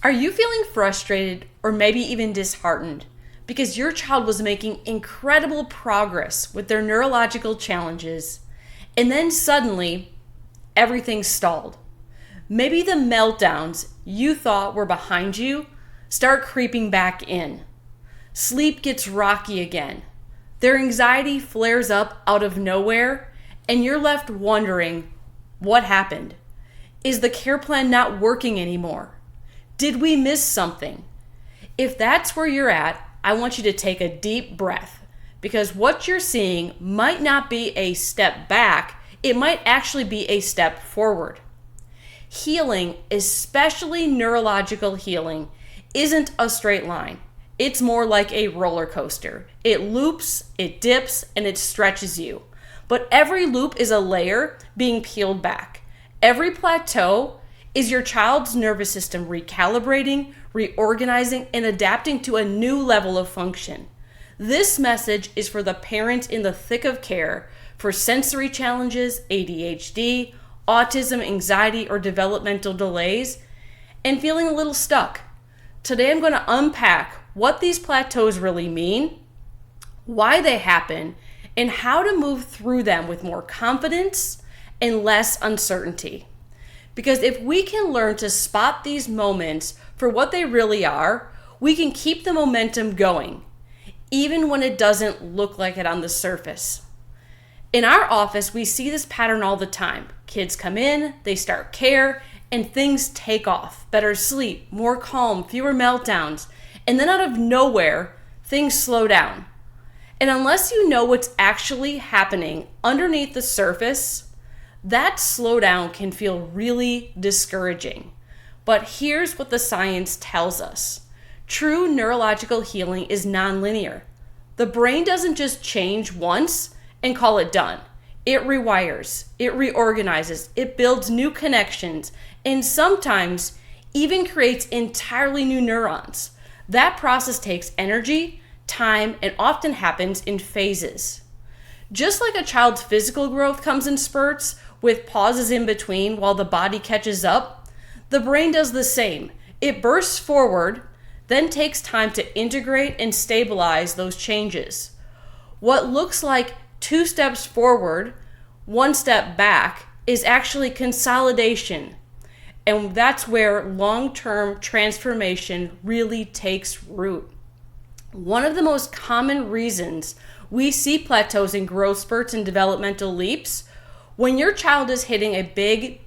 Are you feeling frustrated or maybe even disheartened because your child was making incredible progress with their neurological challenges and then suddenly everything stalled? Maybe the meltdowns you thought were behind you start creeping back in. Sleep gets rocky again. Their anxiety flares up out of nowhere and you're left wondering, what happened? Is the care plan not working anymore? Did we miss something? If that's where you're at, I want you to take a deep breath, because what you're seeing might not be a step back, it might actually be a step forward. Healing, especially neurological healing, isn't a straight line. It's more like a roller coaster. It loops, it dips, and it stretches you. But every loop is a layer being peeled back. Every plateau is your child's nervous system recalibrating, reorganizing, and adapting to a new level of function. This message is for the parent in the thick of care for sensory challenges, ADHD, autism, anxiety, or developmental delays, and feeling a little stuck. Today I'm going to unpack what these plateaus really mean, why they happen, and how to move through them with more confidence and less uncertainty. Because if we can learn to spot these moments for what they really are, we can keep the momentum going, even when it doesn't look like it on the surface. In our office, we see this pattern all the time. Kids come in, they start care, and things take off. Better sleep, more calm, fewer meltdowns. And then out of nowhere, things slow down. And unless you know what's actually happening underneath the surface, that slowdown can feel really discouraging. But here's what the science tells us. True neurological healing is nonlinear. The brain doesn't just change once and call it done. It rewires, it reorganizes, it builds new connections, and sometimes even creates entirely new neurons. That process takes energy, time, and often happens in phases. Just like a child's physical growth comes in spurts, with pauses in between while the body catches up, the brain does the same. It bursts forward, then takes time to integrate and stabilize those changes. What looks like 2 steps forward, 1 step back, is actually consolidation. And that's where long-term transformation really takes root. One of the most common reasons we see plateaus in growth spurts and developmental leaps, when your child is hitting a big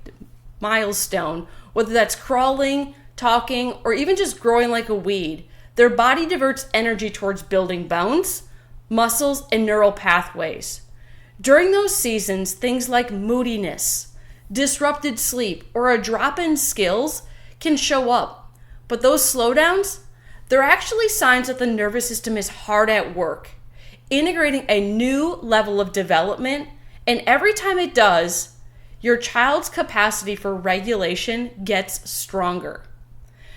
milestone, whether that's crawling, talking, or even just growing like a weed, their body diverts energy towards building bones, muscles, and neural pathways. During those seasons, things like moodiness, disrupted sleep, or a drop in skills can show up. But those slowdowns, they're actually signs that the nervous system is hard at work, integrating a new level of development. And every time it does, your child's capacity for regulation gets stronger.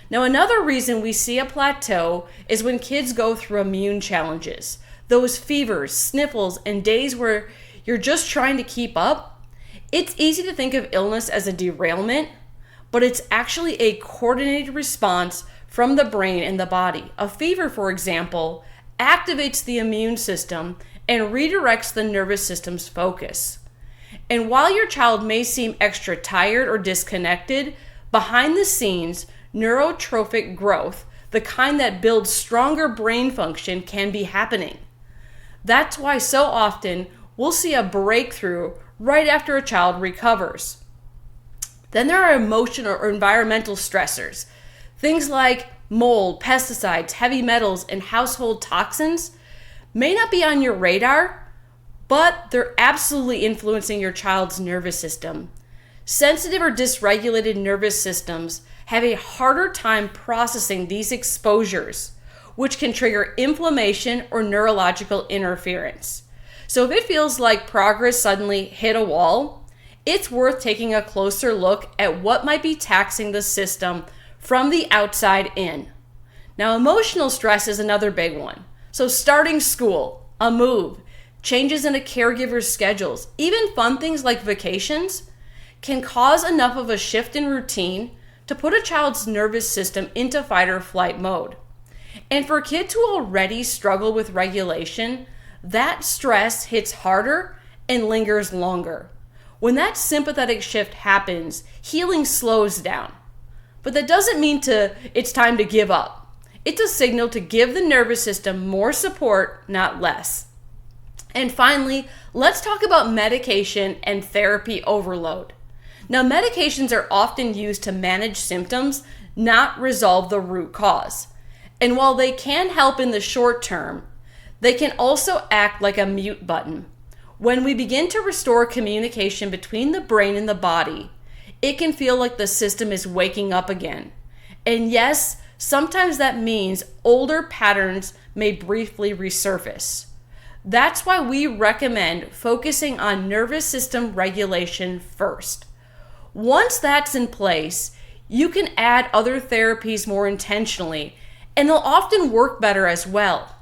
Now, another reason we see a plateau is when kids go through immune challenges. Those fevers, sniffles, and days where you're just trying to keep up. It's easy to think of illness as a derailment, but it's actually a coordinated response from the brain and the body. A fever, for example, activates the immune system and redirects the nervous system's focus. And while your child may seem extra tired or disconnected, behind the scenes, neurotrophic growth, the kind that builds stronger brain function, can be happening. That's why so often we'll see a breakthrough right after a child recovers. Then there are emotional or environmental stressors. Things like mold, pesticides, heavy metals, and household toxins may not be on your radar, but they're absolutely influencing your child's nervous system. Sensitive or dysregulated nervous systems have a harder time processing these exposures, which can trigger inflammation or neurological interference. So if it feels like progress suddenly hit a wall, it's worth taking a closer look at what might be taxing the system from the outside in. Now, emotional stress is another big one. So starting school, a move, changes in a caregiver's schedules, even fun things like vacations, can cause enough of a shift in routine to to put a child's nervous system into fight or flight mode. And for kids who already struggle with regulation, that stress hits harder and lingers longer. When that sympathetic shift happens, healing slows down. But that doesn't mean it's time to give up. It's a signal to give the nervous system more support, not less. And finally, let's talk about medication and therapy overload. Now, medications are often used to manage symptoms, not resolve the root cause. And while they can help in the short term, they can also act like a mute button. When we begin to restore communication between the brain and the body, it can feel like the system is waking up again. And yes, sometimes that means older patterns may briefly resurface. That's why we recommend focusing on nervous system regulation first. Once that's in place, you can add other therapies more intentionally, and they'll often work better as well.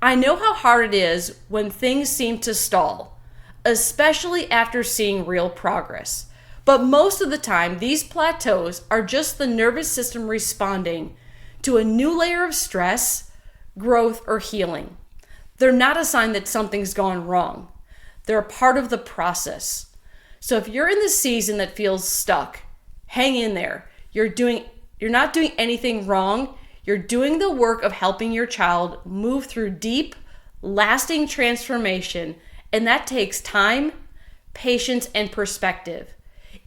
I know how hard it is when things seem to stall, especially after seeing real progress. But most of the time, these plateaus are just the nervous system responding to a new layer of stress, growth, or healing. They're not a sign that something's gone wrong. They're a part of the process. So if you're in the season that feels stuck, hang in there. You're not doing anything wrong. You're doing the work of helping your child move through deep, lasting transformation, and that takes time, patience, and perspective.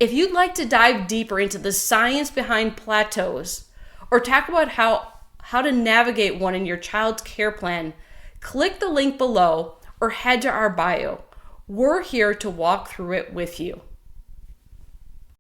If you'd like to dive deeper into the science behind plateaus, or talk about how to navigate one in your child's care plan, click the link below or head to our bio. We're here to walk through it with you.